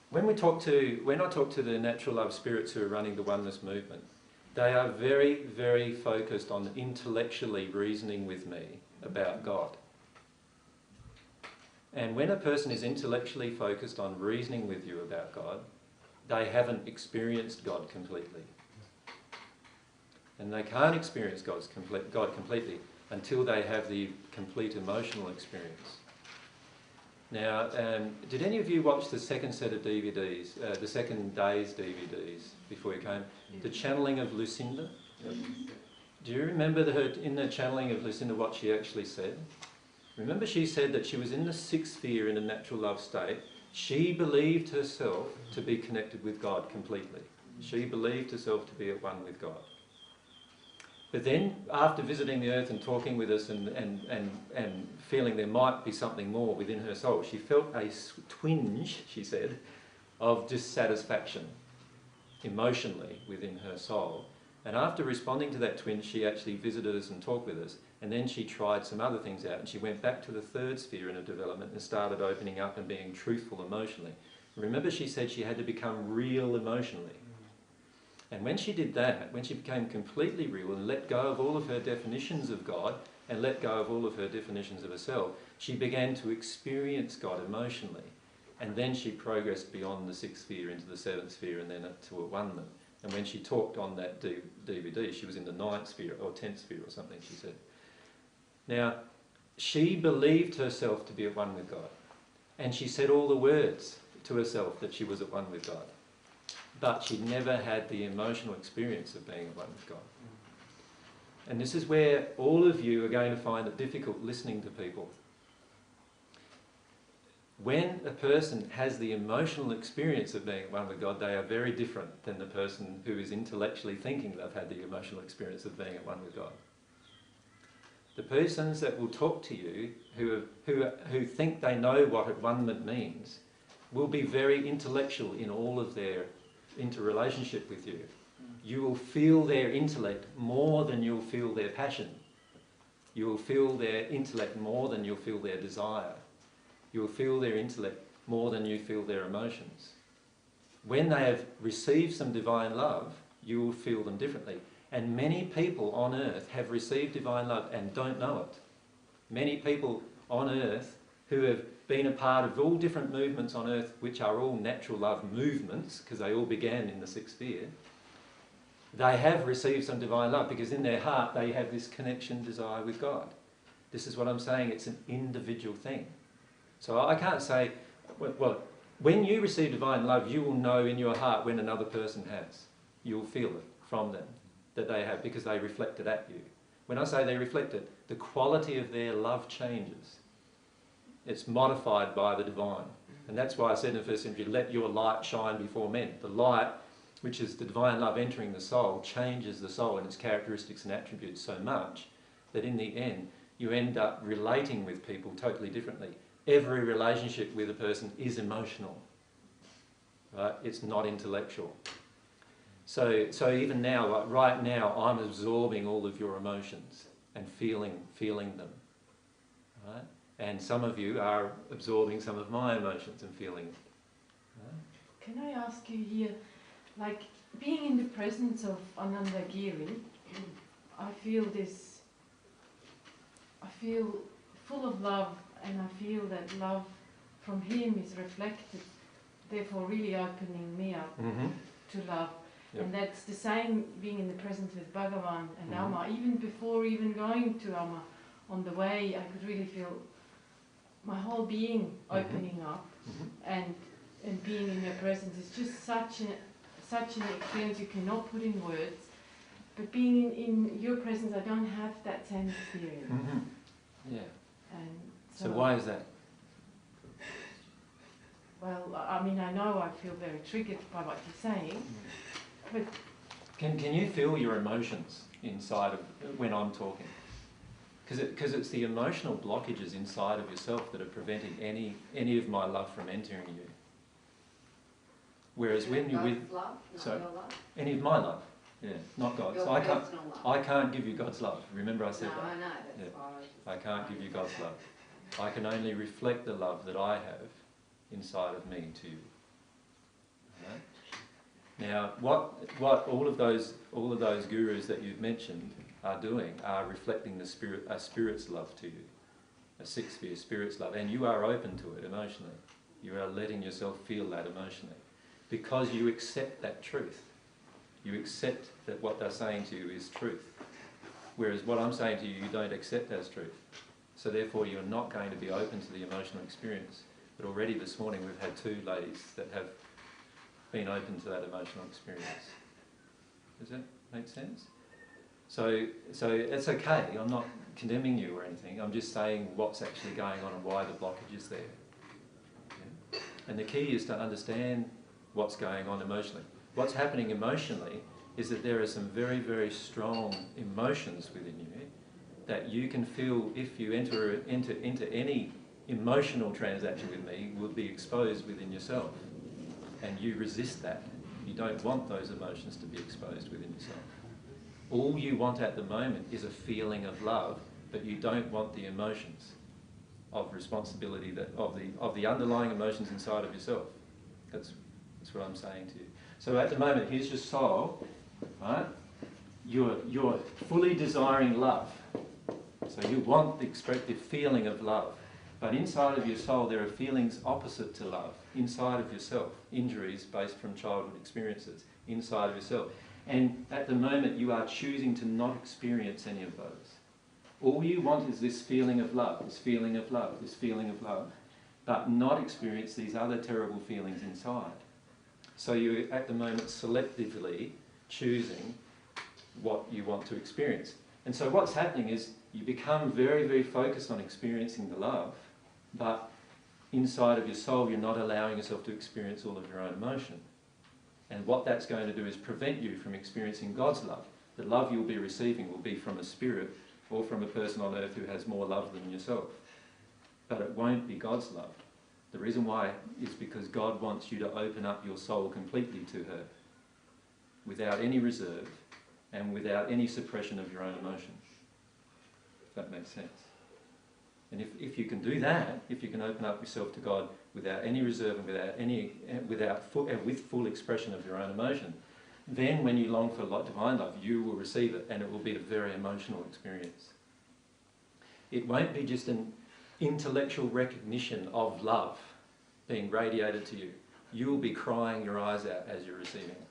when I talk to the natural love spirits who are running the oneness movement, they are very, very focused on intellectually reasoning with me about God. And when a person is intellectually focused on reasoning with you about God, they haven't experienced God completely. And they can't experience God completely until they have the complete emotional experience. Now, did any of you watch the second set of DVDs, the second day's DVDs before you came? Yeah. The channeling of Lucinda? Yep. Do you remember in the channeling of Lucinda what she actually said? Remember she said that she was in the sixth sphere in a natural love state. She believed herself to be connected with God completely. She believed herself to be at one with God. But then, after visiting the earth and talking with us and feeling there might be something more within her soul, she felt a twinge, she said, of dissatisfaction emotionally within her soul. And after responding to that twinge, she actually visited us and talked with us. And then she tried some other things out, and she went back to the third sphere in her development and started opening up and being truthful emotionally. Remember, she said she had to become real emotionally. And when she did that, when she became completely real and let go of all of her definitions of God and let go of all of her definitions of herself, she began to experience God emotionally. And then she progressed beyond the sixth sphere into the seventh sphere and then to at-one-ment. And when she talked on that DVD, she was in the ninth sphere or 10th sphere or something, she said. Now, she believed herself to be at one with God. And she said all the words to herself that she was at one with God. But she never had the emotional experience of being at one with God. And this is where all of you are going to find it difficult listening to people. When a person has the emotional experience of being at one with God, they are very different than the person who is intellectually thinking they've had the emotional experience of being at one with God. The persons that will talk to you, who think they know what at-one-ment means, will be very intellectual in all of their interrelationship with you. You will feel their intellect more than you'll feel their passion. You will feel their intellect more than you'll feel their desire. You will feel their intellect more than you feel their emotions. When they have received some divine love, you will feel them differently. And many people on earth have received divine love and don't know it. Many people on earth who have been a part of all different movements on earth, which are all natural love movements, because they all began in the sixth sphere, they have received some divine love because in their heart they have this connection, desire with God. This is what I'm saying, it's an individual thing. So I can't say, well, when you receive divine love, you will know in your heart when another person has. You'll feel it from them, that they have, because they reflect it at you. When I say they reflect it, the quality of their love changes. It's modified by the divine. And that's why I said in the first century, let your light shine before men. The light, which is the divine love entering the soul, changes the soul and its characteristics and attributes so much that in the end, you end up relating with people totally differently. Every relationship with a person is emotional, right? It's not intellectual. So even now, like right now, I'm absorbing all of your emotions and feeling them, right? And some of you are absorbing some of my emotions and feelings. Right? Can I ask you here, like being in the presence of Ananda Giri, I feel full of love, and I feel that love from him is reflected, therefore really opening me up to love. Yep. And that's the same being in the presence with Bhagavan and Amma. Even before even going to Amma, on the way I could really feel my whole being opening up and being in your presence. It's just such an experience you cannot put in words. But being in your presence, I don't have that same experience. Yeah. And so why is that? Well, I mean, I know I feel very triggered by what you're saying, but... Can you feel your emotions inside of when I'm talking? Because it's the emotional blockages inside of yourself that are preventing any of my love from entering you. Whereas when you're with... love? So, your love? any of my love. Yeah, not God's. Your personal love. I can't give you God's love. Remember I said no, that? I know. That's why I can't give you God's love. I can only reflect the love that I have inside of me to you. Now, what all of those gurus that you've mentioned are doing are reflecting a spirit's love to you, a sixth sphere spirit's love, and you are open to it emotionally. You are letting yourself feel that emotionally because you accept that truth. You accept that what they're saying to you is truth, whereas what I'm saying to you, you don't accept as truth. So therefore, you're not going to be open to the emotional experience. But already this morning, we've had 2 ladies that have been open to that emotional experience. Does that make sense? So it's okay. I'm not condemning you or anything. I'm just saying what's actually going on and why the blockage is there. Yeah? And the key is to understand what's going on emotionally. What's happening emotionally is that there are some very, very strong emotions within you that you can feel if you enter into any emotional transaction with me will be exposed within yourself. And you resist that. You don't want those emotions to be exposed within yourself. All you want at the moment is a feeling of love, but you don't want the emotions of responsibility, of the underlying emotions inside of yourself. That's what I'm saying to you. So at the moment, here's your soul, right? You're fully desiring love. So you want the feeling of love. But inside of your soul, there are feelings opposite to love. Inside of yourself, injuries based from childhood experiences. Inside of yourself. And at the moment, you are choosing to not experience any of those. All you want is this feeling of love, this feeling of love, this feeling of love, but not experience these other terrible feelings inside. So you're at the moment selectively choosing what you want to experience. And so what's happening is you become very, very focused on experiencing the love, but inside of your soul you're not allowing yourself to experience all of your own emotion. And what that's going to do is prevent you from experiencing God's love. The love you'll be receiving will be from a spirit or from a person on earth who has more love than yourself. But it won't be God's love. The reason why is because God wants you to open up your soul completely to her, without any reserve and without any suppression of your own emotion. If that makes sense. And if you can do that, if you can open up yourself to God without any reserve and with full expression of your own emotion, then when you long for divine love, you will receive it, and it will be a very emotional experience. It won't be just an intellectual recognition of love being radiated to you. You will be crying your eyes out as you're receiving it.